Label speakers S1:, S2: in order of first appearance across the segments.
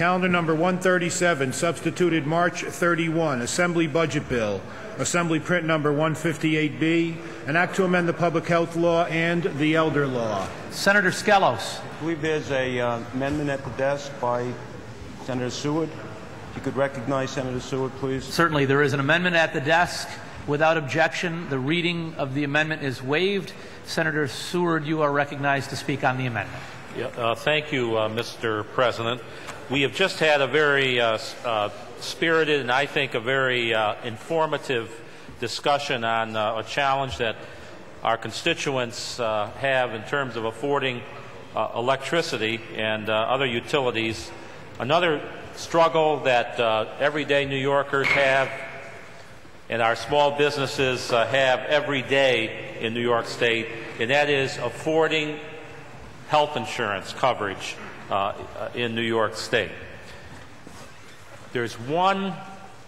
S1: Calendar number 137, substituted March 31, Assembly Budget Bill, Assembly Print number 158B, an act to amend the public health law and the elder law.
S2: Senator Skelos.
S3: I believe there's a amendment at the desk by Senator Seward. If you could recognize Senator Seward, please.
S2: Certainly, there is an amendment at the desk. Without objection, the reading of the amendment is waived. Senator Seward, you are recognized to speak on the amendment.
S4: Yeah, thank you, Mr. President. We have just had a very spirited and I think a very informative discussion on a challenge that our constituents have in terms of affording electricity and other utilities. Another struggle that everyday New Yorkers have and our small businesses have every day in New York State, and that is affording health insurance coverage in New York State. There's one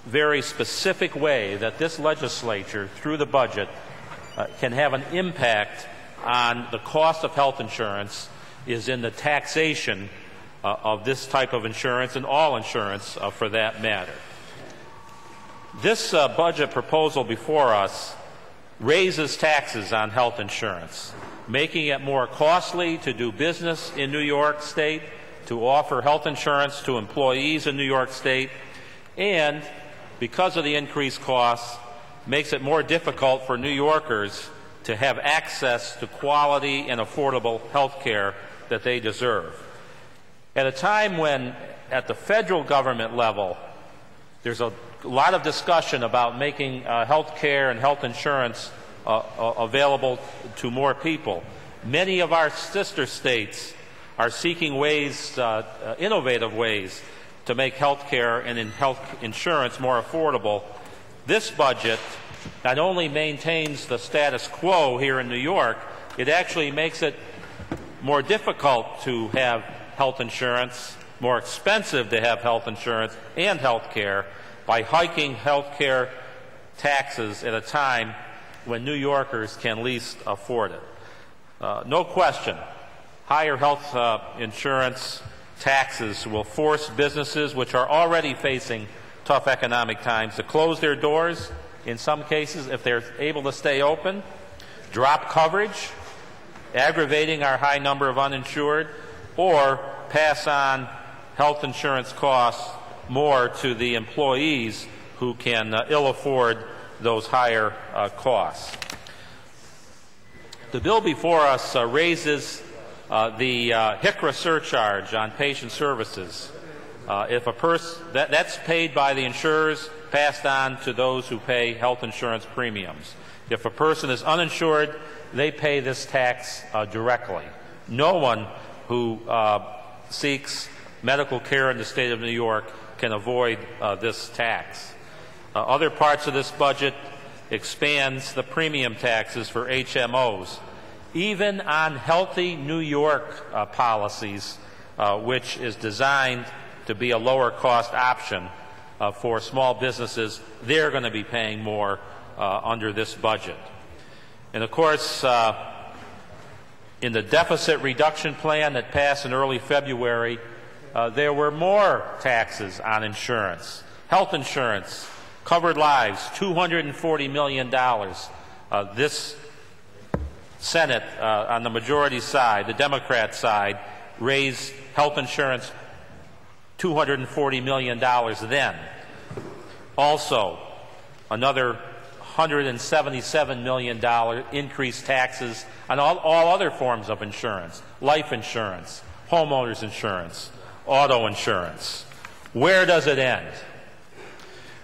S4: very specific way that this legislature, through the budget, can have an impact on the cost of health insurance is in the taxation of this type of insurance and all insurance for that matter. This budget proposal before us raises taxes on health insurance, making it more costly to do business in New York State, to offer health insurance to employees in New York State, and because of the increased costs, makes it more difficult for New Yorkers to have access to quality and affordable health care that they deserve. At a time when, at the federal government level, there's a lot of discussion about making health care and health insurance available to more people, many of our sister states are seeking ways, innovative ways, to make health care and health insurance more affordable. This budget not only maintains the status quo here in New York, it actually makes it more difficult to have health insurance, more expensive to have health insurance and health care by hiking health care taxes at a time when New Yorkers can least afford it. No question, higher health insurance taxes will force businesses which are already facing tough economic times to close their doors, in some cases, if they're able to stay open, drop coverage, aggravating our high number of uninsured, or pass on health insurance costs more to the employees who can ill afford those higher costs. The bill before us raises the HICRA surcharge on patient services. If a person that's paid by the insurers, passed on to those who pay health insurance premiums. If a person is uninsured, they pay this tax directly. No one who seeks medical care in the state of New York can avoid this tax. Other parts of this budget expands the premium taxes for HMOs, even on healthy New York policies, which is designed to be a lower cost option for small businesses. They're going to be paying more under this budget. And of course, in the deficit reduction plan that passed in early February, there were more taxes on insurance. Health insurance, covered lives, $240 million. This Senate, on the majority side, the Democrat side, raised health insurance $240 million then. Also, another $177 million increased taxes on all other forms of insurance, life insurance, homeowners insurance, auto insurance. Where does it end?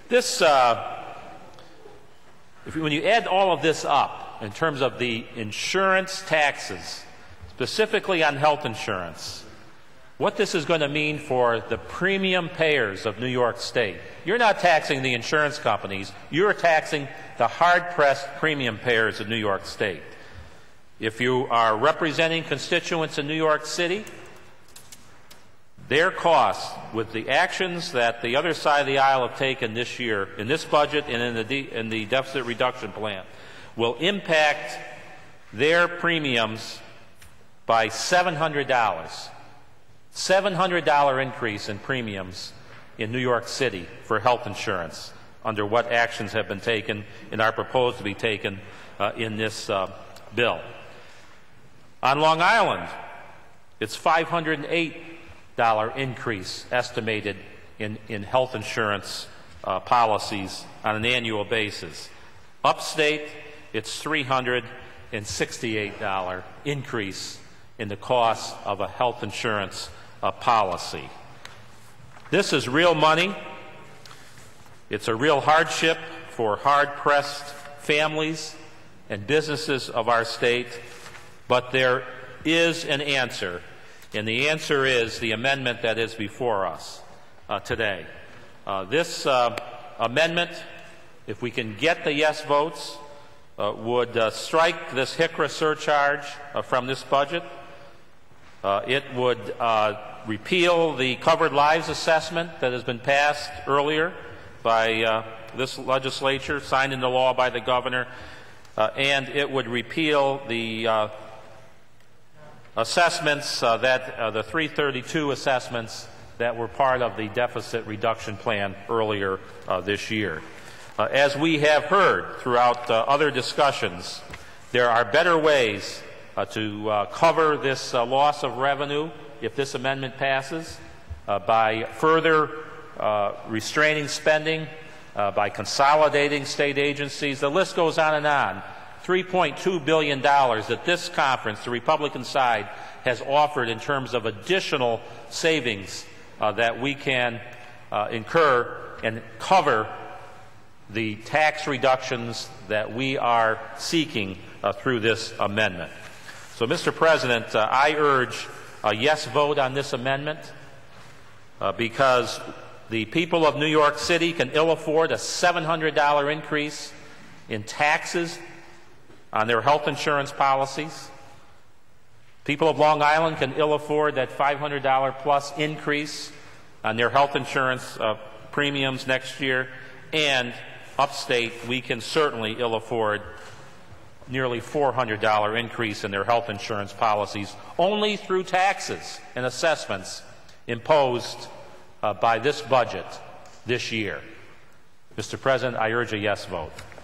S4: This, when you add all of this up in terms of the insurance taxes, specifically on health insurance, what this is going to mean for the premium payers of New York State. You're not taxing the insurance companies, you're taxing the hard-pressed premium payers of New York State. If you are representing constituents in New York City, their costs, with the actions that the other side of the aisle have taken this year, in this budget and in the deficit reduction plan, will impact their premiums by $700. $700 increase in premiums in New York City for health insurance under what actions have been taken and are proposed to be taken in this bill. On Long Island, it's $508 increase estimated in health insurance policies on an annual basis. Upstate, it's $368 increase in the cost of a health insurance policy. This is real money. It's a real hardship for hard-pressed families and businesses of our state, but there is an answer, and the answer is the amendment that is before us today. This amendment, if we can get the yes votes, would strike this HICRA surcharge from this budget. It would repeal the covered lives assessment that has been passed earlier by this legislature, signed into law by the governor, and it would repeal the assessments, the 332 assessments that were part of the deficit reduction plan earlier this year. As we have heard throughout other discussions, there are better ways to cover this loss of revenue if this amendment passes, by further restraining spending, by consolidating state agencies. The list goes on and on. $3.2 billion that this conference, the Republican side, has offered in terms of additional savings that we can incur and cover the tax reductions that we are seeking through this amendment. So, Mr. President, I urge a yes vote on this amendment because the people of New York City can ill afford a $700 increase in taxes on their health insurance policies. People of Long Island can ill afford that $500 plus increase on their health insurance premiums next year. And upstate, we can certainly ill afford nearly $400 increase in their health insurance policies only through taxes and assessments imposed by this budget this year. Mr. President, I urge a yes vote.